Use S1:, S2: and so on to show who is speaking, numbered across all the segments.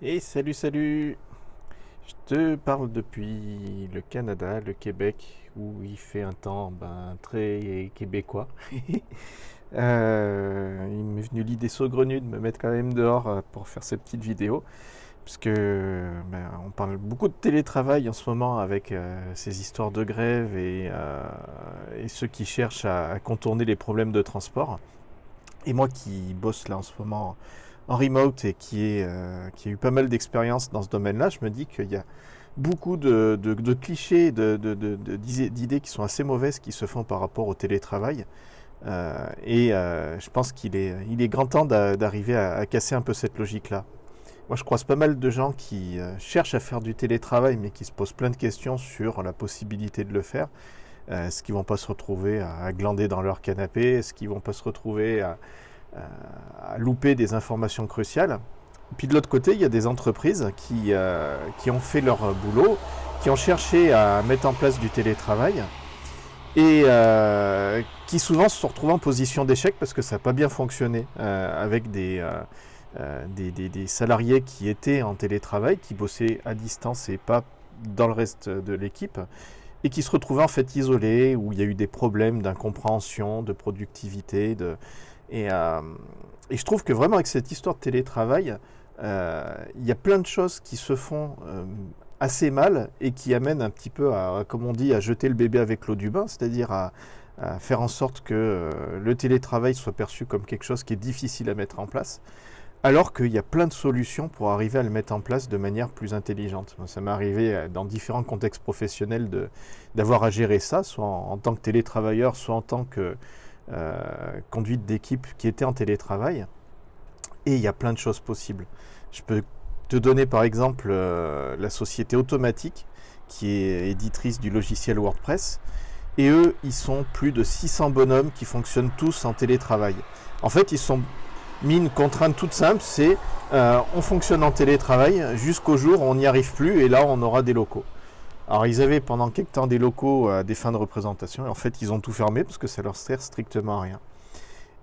S1: Et salut, salut! Je te parle depuis le Canada, le Québec, où il fait un temps très québécois. Il m'est venu l'idée saugrenue de me mettre quand même dehors pour faire cette petite vidéo, parce que on parle beaucoup de télétravail en ce moment avec ces histoires de grève et ceux qui cherchent à contourner les problèmes de transport. Et moi qui bosse là en ce moment en remote et qui a eu pas mal d'expérience dans ce domaine-là, je me dis qu'il y a beaucoup de clichés, d'idées qui sont assez mauvaises qui se font par rapport au télétravail. Je pense qu'il est grand temps d'arriver à casser un peu cette logique-là. Moi, je croise pas mal de gens qui cherchent à faire du télétravail, mais qui se posent plein de questions sur la possibilité de le faire. Est-ce qu'ils vont pas se retrouver à glander dans leur canapé? Est-ce qu'ils vont pas se retrouver à louper des informations cruciales? Puis de l'autre côté, il y a des entreprises qui ont fait leur boulot, qui ont cherché à mettre en place du télétravail et qui souvent se sont retrouvés en position d'échec parce que ça n'a pas bien fonctionné avec des salariés qui étaient en télétravail, qui bossaient à distance et pas dans le reste de l'équipe, et qui se retrouvaient en fait isolés, où il y a eu des problèmes d'incompréhension, de productivité. Et, euh, et je trouve que vraiment avec cette histoire de télétravail, il y a plein de choses qui se font assez mal et qui amènent un petit peu comme on dit, à jeter le bébé avec l'eau du bain, c'est-à-dire à faire en sorte que le télétravail soit perçu comme quelque chose qui est difficile à mettre en place, alors qu'il y a plein de solutions pour arriver à le mettre en place de manière plus intelligente. Ça m'est arrivé dans différents contextes professionnels d'avoir à gérer ça, soit en tant que télétravailleur, soit en tant que conduite d'équipe qui était en télétravail. Et il y a plein de choses possibles. Je peux te donner par exemple la société Automatique, qui est éditrice du logiciel WordPress. Et eux, ils sont plus de 600 bonhommes qui fonctionnent tous en télétravail. En fait, ils sont mis une contrainte toute simple, c'est on fonctionne en télétravail jusqu'au jour où on n'y arrive plus et là on aura des locaux. Alors ils avaient pendant quelques temps des locaux à des fins de représentation et en fait ils ont tout fermé parce que ça leur sert strictement à rien.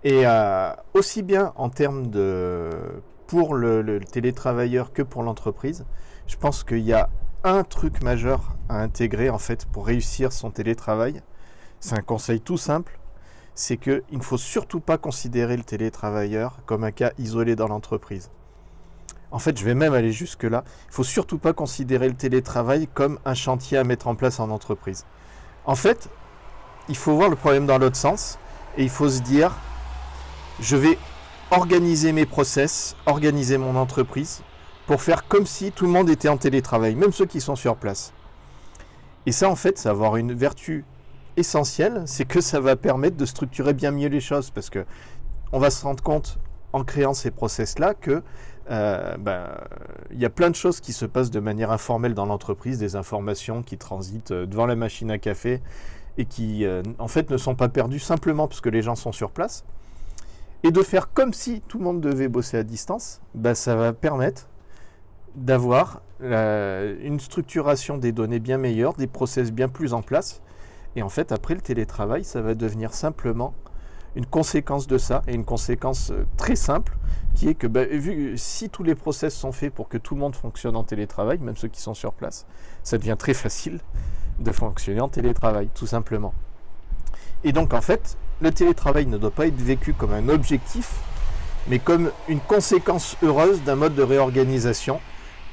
S1: Et aussi bien en termes de pour le télétravailleur que pour l'entreprise, je pense qu'il y a un truc majeur à intégrer en fait pour réussir son télétravail. C'est un conseil tout simple, c'est qu'il ne faut surtout pas considérer le télétravailleur comme un cas isolé dans l'entreprise. En fait, je vais même aller jusque-là. Il ne faut surtout pas considérer le télétravail comme un chantier à mettre en place en entreprise. En fait, il faut voir le problème dans l'autre sens et il faut se dire, je vais organiser mes process, organiser mon entreprise pour faire comme si tout le monde était en télétravail, même ceux qui sont sur place. Et ça, en fait, ça va avoir une vertu essentielle, c'est que ça va permettre de structurer bien mieux les choses parce que on va se rendre compte en créant ces process-là que y a plein de choses qui se passent de manière informelle dans l'entreprise, des informations qui transitent devant la machine à café et qui en fait ne sont pas perdues simplement parce que les gens sont sur place. Et de faire comme si tout le monde devait bosser à distance, ça va permettre d'avoir une structuration des données bien meilleure, des process bien plus en place. Et en fait, après le télétravail, ça va devenir simplement une conséquence de ça, et une conséquence très simple, qui est que si tous les process sont faits pour que tout le monde fonctionne en télétravail, même ceux qui sont sur place, ça devient très facile de fonctionner en télétravail, tout simplement. Et donc en fait, le télétravail ne doit pas être vécu comme un objectif, mais comme une conséquence heureuse d'un mode de réorganisation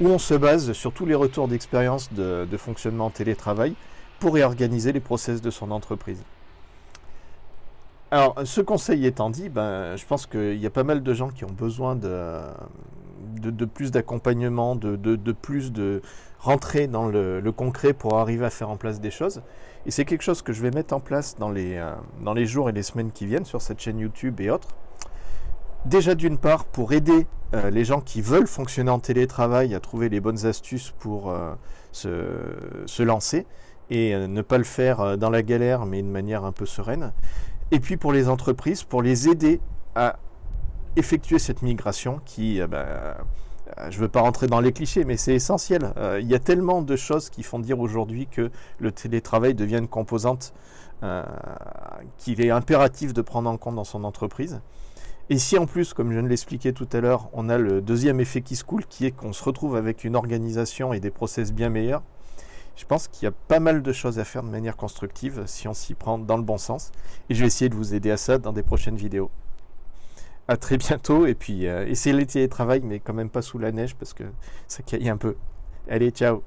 S1: où on se base sur tous les retours d'expérience de fonctionnement en télétravail pour réorganiser les process de son entreprise. Alors, ce conseil étant dit, je pense qu'il y a pas mal de gens qui ont besoin de plus d'accompagnement, de plus de rentrer dans le concret pour arriver à faire en place des choses. Et c'est quelque chose que je vais mettre en place dans les jours et les semaines qui viennent sur cette chaîne YouTube et autres. Déjà d'une part pour aider les gens qui veulent fonctionner en télétravail à trouver les bonnes astuces pour se lancer et ne pas le faire dans la galère mais de manière un peu sereine. Et puis pour les entreprises, pour les aider à effectuer cette migration qui, je ne veux pas rentrer dans les clichés, mais c'est essentiel. Il y a tellement de choses qui font dire aujourd'hui que le télétravail devient une composante qu'il est impératif de prendre en compte dans son entreprise. Et si en plus, comme je viens de l'expliquer tout à l'heure, on a le deuxième effet qui se coule, qui est qu'on se retrouve avec une organisation et des process bien meilleurs, je pense qu'il y a pas mal de choses à faire de manière constructive si on s'y prend dans le bon sens. Et je vais essayer de vous aider à ça dans des prochaines vidéos. À très bientôt, et puis essayez le télétravail, mais quand même pas sous la neige parce que ça caille un peu. Allez, ciao!